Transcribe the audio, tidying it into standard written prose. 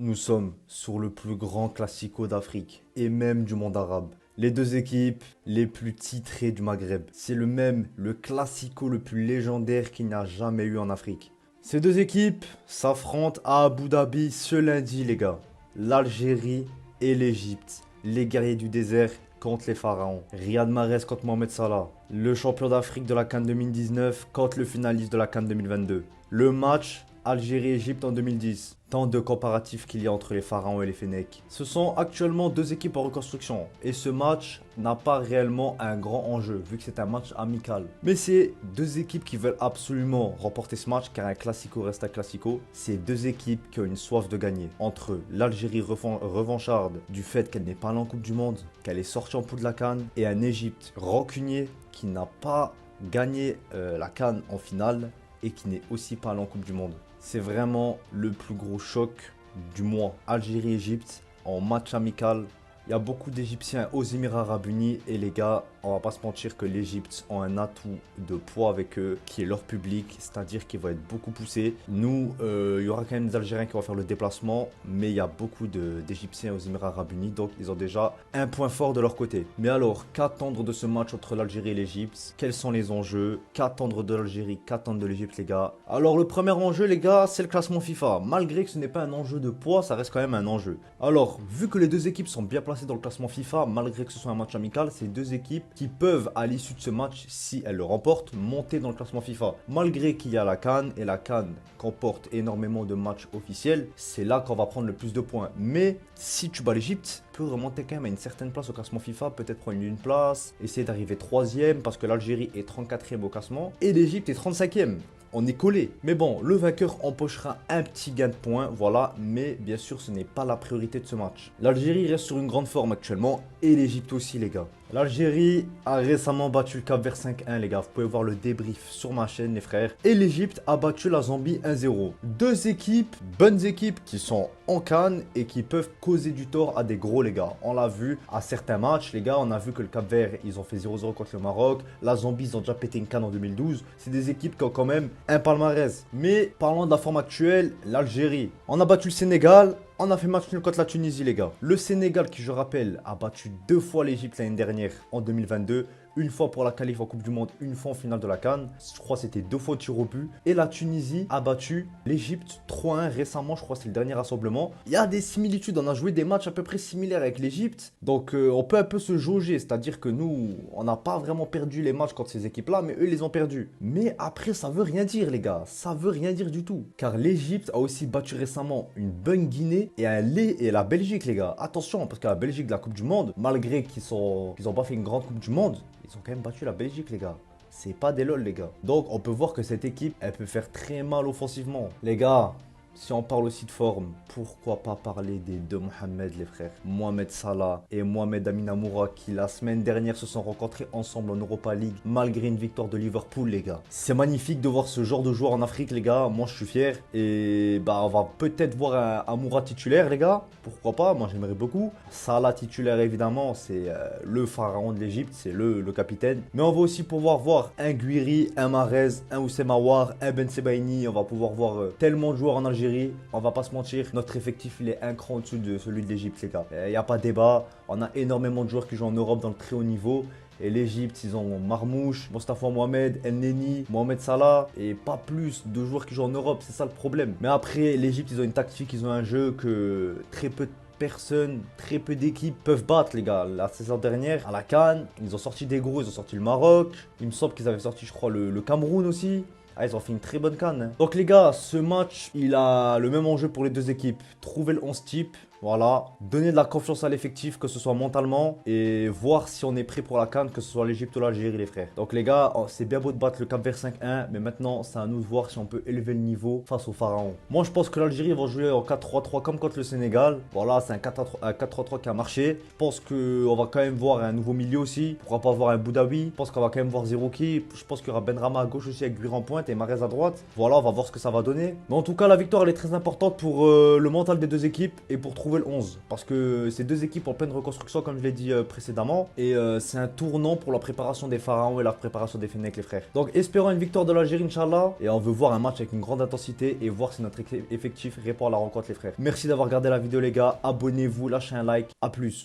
Nous sommes sur le plus grand classico d'Afrique et même du monde arabe. Les deux équipes les plus titrées du Maghreb. C'est le classico le plus légendaire qu'il n'y a jamais eu en Afrique. Ces deux équipes s'affrontent à Abu Dhabi ce lundi, les gars. L'Algérie et l'Égypte. Les guerriers du désert contre les pharaons. Riyad Mahrez contre Mohamed Salah. Le champion d'Afrique de la CAN 2019 contre le finaliste de la CAN 2022. Le match Algérie-Égypte en 2010. Tant de comparatifs qu'il y a entre les pharaons et les fennecs. Ce sont actuellement deux équipes en reconstruction et ce match n'a pas réellement un grand enjeu vu que c'est un match amical. Mais c'est deux équipes qui veulent absolument remporter ce match car un classico reste un classico. C'est deux équipes qui ont une soif de gagner. Entre l'Algérie revancharde du fait qu'elle n'est pas allée en Coupe du Monde, qu'elle est sortie en poule de la CAN et un Égypte rancunier qui n'a pas gagné la CAN en finale et qui n'est aussi pas allé en Coupe du Monde. C'est vraiment le plus gros choc du mois. Algérie-Égypte en match amical. Il y a beaucoup d'Égyptiens aux Émirats Arabes Unis et les gars, on va pas se mentir que l'Égypte ont un atout de poids avec eux qui est leur public, c'est-à-dire qu'il va être beaucoup poussé. Nous, il y aura quand même des Algériens qui vont faire le déplacement, mais il y a beaucoup d'Égyptiens aux Émirats Arabes Unis, donc ils ont déjà un point fort de leur côté. Mais alors, qu'attendre de ce match entre l'Algérie et l'Égypte? Quels sont les enjeux? Qu'attendre de l'Algérie? Qu'attendre de l'Égypte, les gars? Alors, le premier enjeu, les gars, c'est le classement FIFA. Malgré que ce n'est pas un enjeu de poids, ça reste quand même un enjeu. Alors, vu que les deux équipes sont bien placées dans le classement FIFA, malgré que ce soit un match amical, c'est deux équipes qui peuvent, à l'issue de ce match, si elles le remportent, monter dans le classement FIFA. Malgré qu'il y a la CAN, et la CAN comporte énormément de matchs officiels, c'est là qu'on va prendre le plus de points. Mais si tu bats l'Égypte, tu peux remonter quand même à une certaine place au classement FIFA, peut-être prendre une place, essayer d'arriver 3e, parce que l'Algérie est 34e au classement, et l'Égypte est 35e. On est collé. Mais bon, le vainqueur empochera un petit gain de points, voilà, mais bien sûr, ce n'est pas la priorité de ce match. L'Algérie reste sur une grande forme actuellement, et l'Égypte aussi, les gars. L'Algérie a récemment battu le Cap-Vert 5-1, les gars. Vous pouvez voir le débrief sur ma chaîne, les frères. Et l'Égypte a battu la Zambie 1-0. Deux équipes, bonnes équipes, qui sont en CAN et qui peuvent causer du tort à des gros, les gars. On l'a vu à certains matchs, les gars. On a vu que le Cap-Vert, ils ont fait 0-0 contre le Maroc. La Zambie, ils ont déjà pété une CAN en 2012. C'est des équipes qui ont quand même un palmarès. Mais parlons de la forme actuelle, l'Algérie. On a battu le Sénégal. On a fait match nul contre la Tunisie, les gars. Le Sénégal, qui je rappelle, a battu deux fois l'Égypte l'année dernière en 2022. Une fois pour la qualif en Coupe du Monde, une fois en finale de la CAN. Je crois que c'était deux fois au tir au but. Et la Tunisie a battu l'Égypte 3-1 récemment, je crois que c'est le dernier rassemblement. Il y a des similitudes, on a joué des matchs à peu près similaires avec l'Égypte. Donc on peut un peu se jauger, c'est-à-dire que nous, on n'a pas vraiment perdu les matchs contre ces équipes-là, mais eux, ils les ont perdus. Mais après, ça veut rien dire, les gars. Ça veut rien dire du tout. Car l'Égypte a aussi battu récemment une bonne Guinée et la Belgique, les gars. Attention, parce que la Belgique de la Coupe du Monde, malgré qu'ils n'ont pas fait une grande Coupe du Monde, ils ont quand même battu la Belgique, les gars. C'est pas des lol, les gars. Donc, on peut voir que cette équipe, elle peut faire très mal offensivement. Les gars, si on parle aussi de forme, pourquoi pas parler des deux Mohamed, les frères? Mohamed Salah et Mohamed Amin Amoura qui la semaine dernière se sont rencontrés ensemble en Europa League malgré une victoire de Liverpool, les gars. C'est magnifique de voir ce genre de joueur en Afrique, les gars. Moi, je suis fier. Et bah, on va peut-être voir un Amoura titulaire, les gars. Pourquoi pas? Moi, j'aimerais beaucoup. Salah titulaire, évidemment, c'est le pharaon de l'Égypte, c'est le capitaine. Mais on va aussi pouvoir voir un Guiri, un Mahrez, un Oussem Aouar, un Ben Sebaini. On va pouvoir voir tellement de joueurs en Algérie. On va pas se mentir, notre effectif il est un cran au-dessus de celui de l'Égypte, les gars. Il n'y a pas de débat. On a énormément de joueurs qui jouent en Europe dans le très haut niveau. Et l'Égypte, ils ont Marmouche, Mostafa Mohamed, El Neni, Mohamed Salah et pas plus de joueurs qui jouent en Europe, c'est ça le problème. Mais après, l'Égypte, ils ont une tactique, ils ont un jeu que très peu de personnes, très peu d'équipes peuvent battre, les gars. La saison dernière, à la CAN, ils ont sorti des gros, ils ont sorti le Maroc. Il me semble qu'ils avaient sorti, je crois, le Cameroun aussi. Ah, ils ont fait une très bonne CAN. Donc les gars, ce match, il a le même enjeu pour les deux équipes. Trouver le 11 type, voilà. Donner de la confiance à l'effectif, que ce soit mentalement. Et voir si on est prêt pour la CAN, que ce soit l'Égypte ou l'Algérie, les frères. Donc les gars, c'est bien beau de battre le Cap-Vert 5-1. Mais maintenant, c'est à nous de voir si on peut élever le niveau face au Pharaon. Moi, je pense que l'Algérie va jouer en 4-3-3 comme contre le Sénégal. Voilà, c'est un 4-3-3 qui a marché. Je pense qu'on va quand même voir un nouveau milieu aussi. Pourquoi pas voir un Boudaoui. Je pense qu'on va quand même voir Zerouki. Je pense qu'il y aura Benrahma à gauche aussi avec Guiri en pointe et Mahrez à droite. Voilà, on va voir ce que ça va donner. Mais en tout cas, la victoire, elle est très importante pour le mental des deux équipes et pour trouver trouver le 11. Parce que ces deux équipes en pleine reconstruction, comme je l'ai dit précédemment. Et c'est un tournant pour la préparation des Pharaons et la préparation des Fennecs, les frères. Donc espérons une victoire de l'Algérie, Inch'Allah. Et on veut voir un match avec une grande intensité et voir si notre effectif répond à la rencontre, les frères. Merci d'avoir regardé la vidéo, les gars. Abonnez-vous, lâchez un like. A plus.